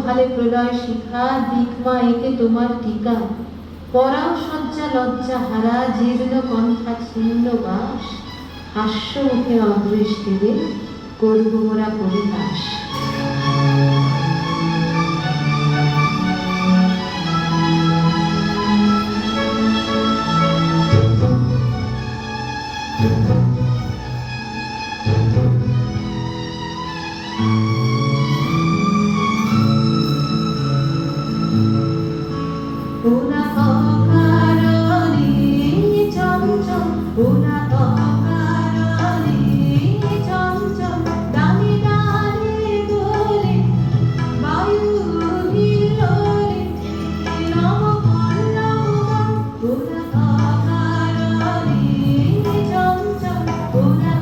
ভালে প্রলয় শিখা, দিকমা একে তোমার টিকা। পরাও শয্যা লজ্জা হারা, জীর্ণ কণ্ঠা ছিন্ন বাস, হাস্য মুখে অদৃষ্টিরে করব মোরা পরিহাস। ওরা অকারণে চঞ্চল, ওরা অকারণে চঞ্চল, ডালে ডালে দোলে বায়ু হিলোলে নব পল্লব। ওরা অকারণে চঞ্চল, ওরা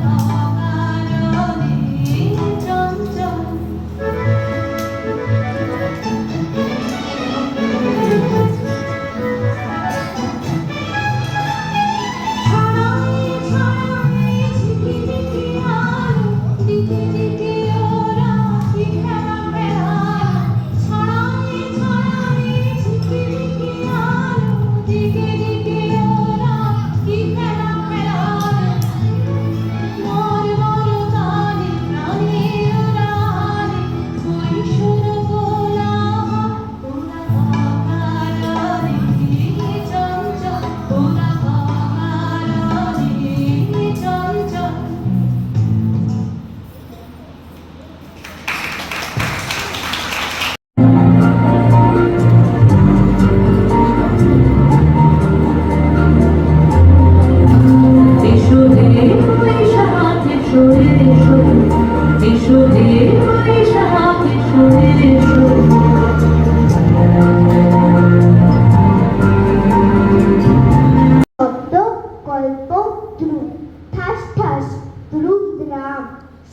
অকারণে চঞ্চল।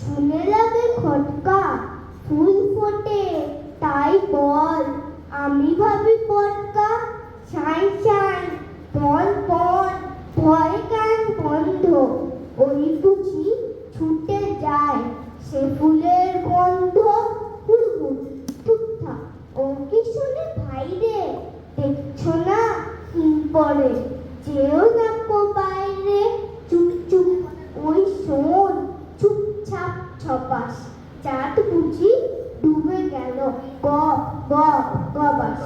শুনে লাগে খটকা, ফুল ফোটে তাই বল, আমি ভাবি পটকা। ছাই ছাই পন পন, ভয় কান বন্ধ, ওই বুঝি ছুটে যায় সে ফুলের গন্ধ। হুড়হুড় থুকথা ও কি শুনে ভাই রে, দেখছো না হিম পড়ে, যেও না কো বাইরে। চুপ চুপ ওই শোন, চুপচাপ ছপাস, চাঁদ বুঝি ডুবে গেল, গ গ গবাস।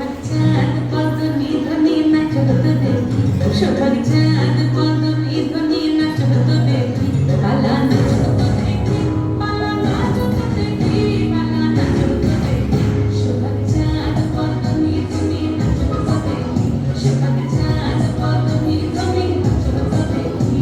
সোহাগ চাঁদ পদনি ধ্বনি নাচত দেখি সোহাগ চাঁদ পদনি ধ্বনি নাচত দেখি পালা নাচত দেখি পালা নাচত দেখি পালা নাচত দেখি সোহাগ চাঁদ পদনি ধ্বনি নাচত দেখি সোহাগ চাঁদ পদনি ধ্বনি নাচত দেখি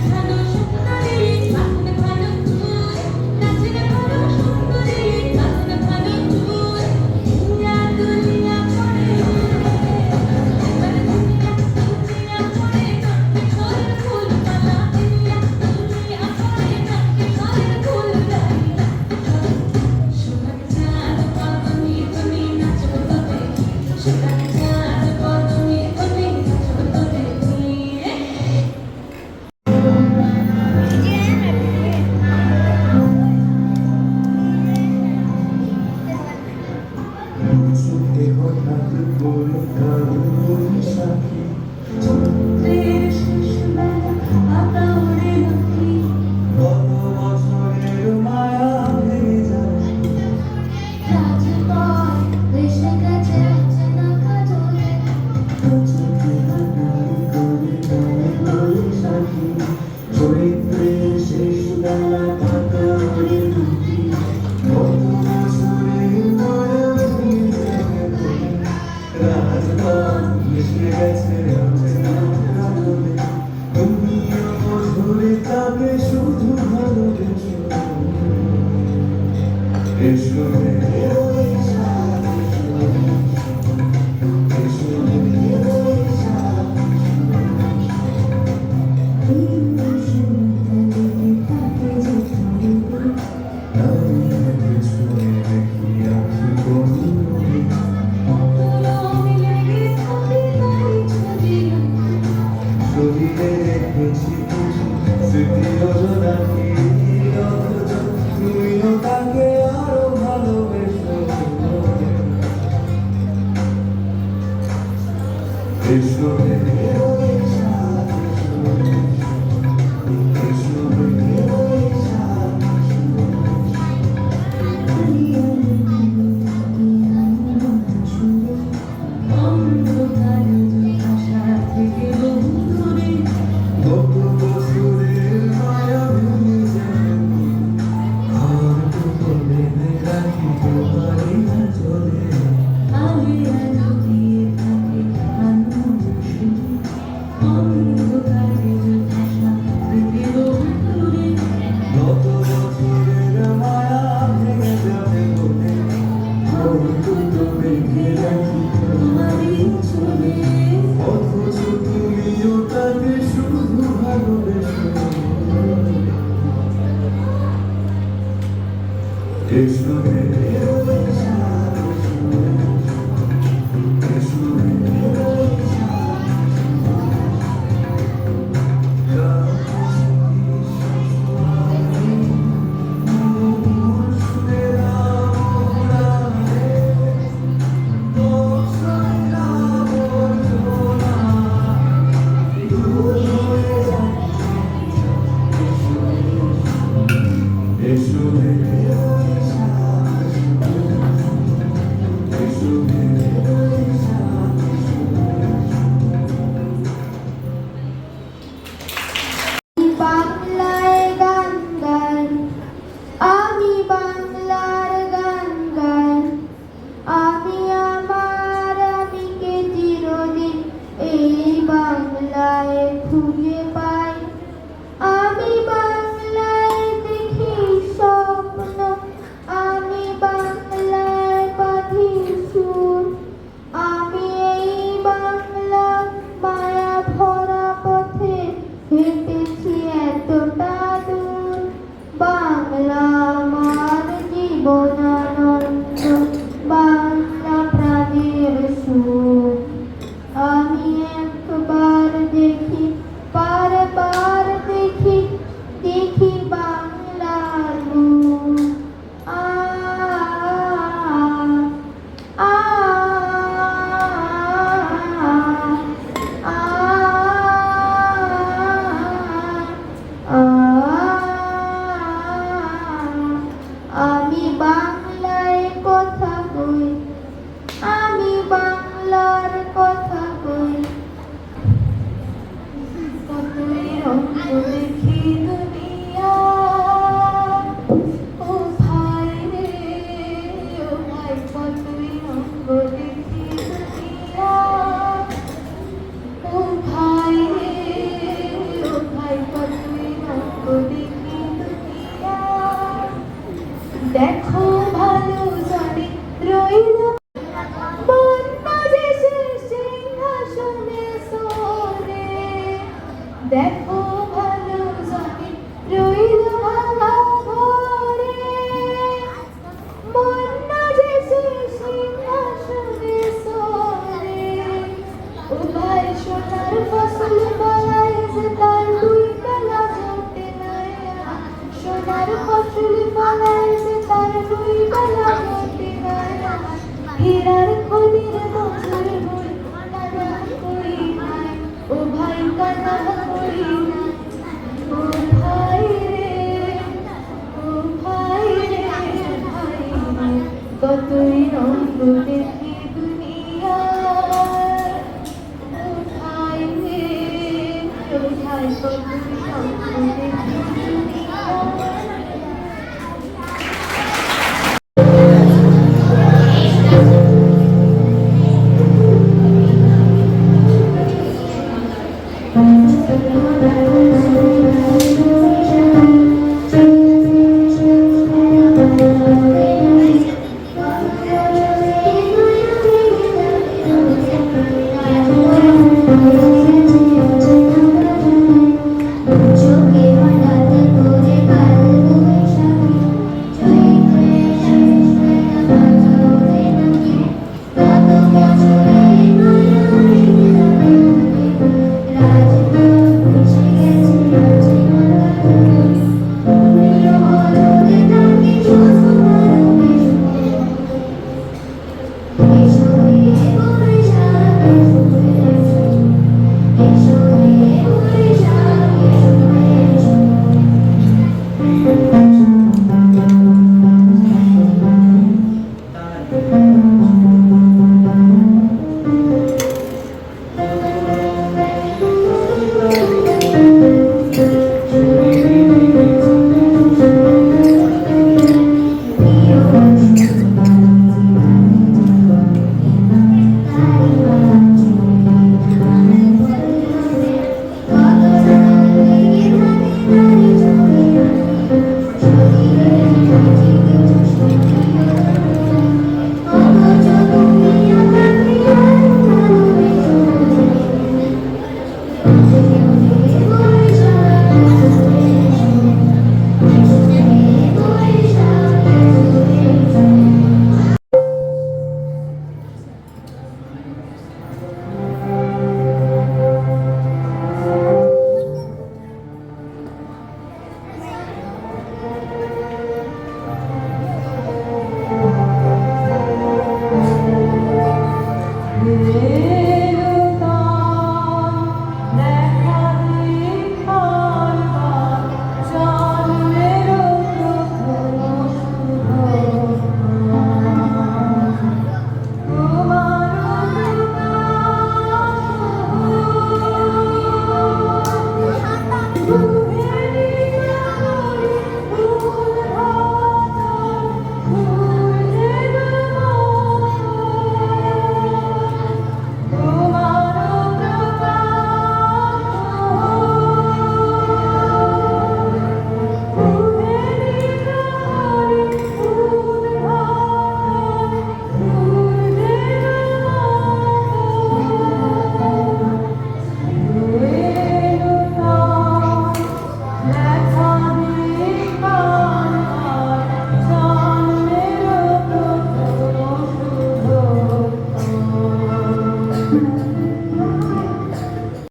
ভালো সুন্দরী বাঁধন ভালো তুই নাচনে ভালো সুন্দরী বাঁধন ভালো তুই দুনিয়া দুনিয়া পড়ে এবার দুনিয়া পড়ে কাকে ঘরের ফুল মালা দুনিয়া পড়ে কাকে ঘরের ফুল ডালিয়া সোহাগ চাঁদ পদনি ধ্বনি নাচত দেখি সোহাগ চাঁদ পদনি ধ্বনি নাচত দেখি ছুটে হঠাৎ করে কারো বৈশাখী চৈত্রের শেষ বেলা আঁকা ওড়ে পাখি কত বছরের মায়া ভেঙে যায় রাজপথ ভেসে গেছে অচেনা কাজলে ছুটে হঠাৎ করে কারো বৈশাখী চৈত্রের শেষ বেলা টাকা উড়ে দুটি কত বছরের মায়া ভেঙে যায় রাজপথ ভেসে গেছে অচেনা কাজলে দুনিয়া ধরে তাকে শুধু ভালোবেসো এসো রে বৈশাখ, এসো রে বৈশাখ, আমি পেছনে দেখি আঁখি বন্ধ শরীরে রেখেছি কিছু স্মৃতি যোজনাকে অথচ তুমিও তাকে আরো ভালোবেসো এসো রে বৈশাখ, এসো রে বৈশাখ, অন্ধকার ভাষা থেকে বন্ধুরে কত বছরের মায়া ভেঙে যায় আর তো বেঁধে রাখি তোমারই চলে আগে আলো দিয়ে থাকে মানুষে অন্ধকারের ভাষা থেকে বন্ধুরে কত বছরের মায়া ভেঙে যাবে বলে তো বেঁধে রাখি তোমারই চলে অথচ তুমিও তাকে শুধু ভালোবেসো এসো রে বৈশাখ, এসো রে এসো রে বৈশাখ, ফসল ফলাইছে তার দুই বেলা খেতে নাই হীরার খনির মজুর হই কানা করি নাই ও ভাই কানা করি নাই ও ভাই রে ও ভাই রে ভাই রে কতই রঙ দেখি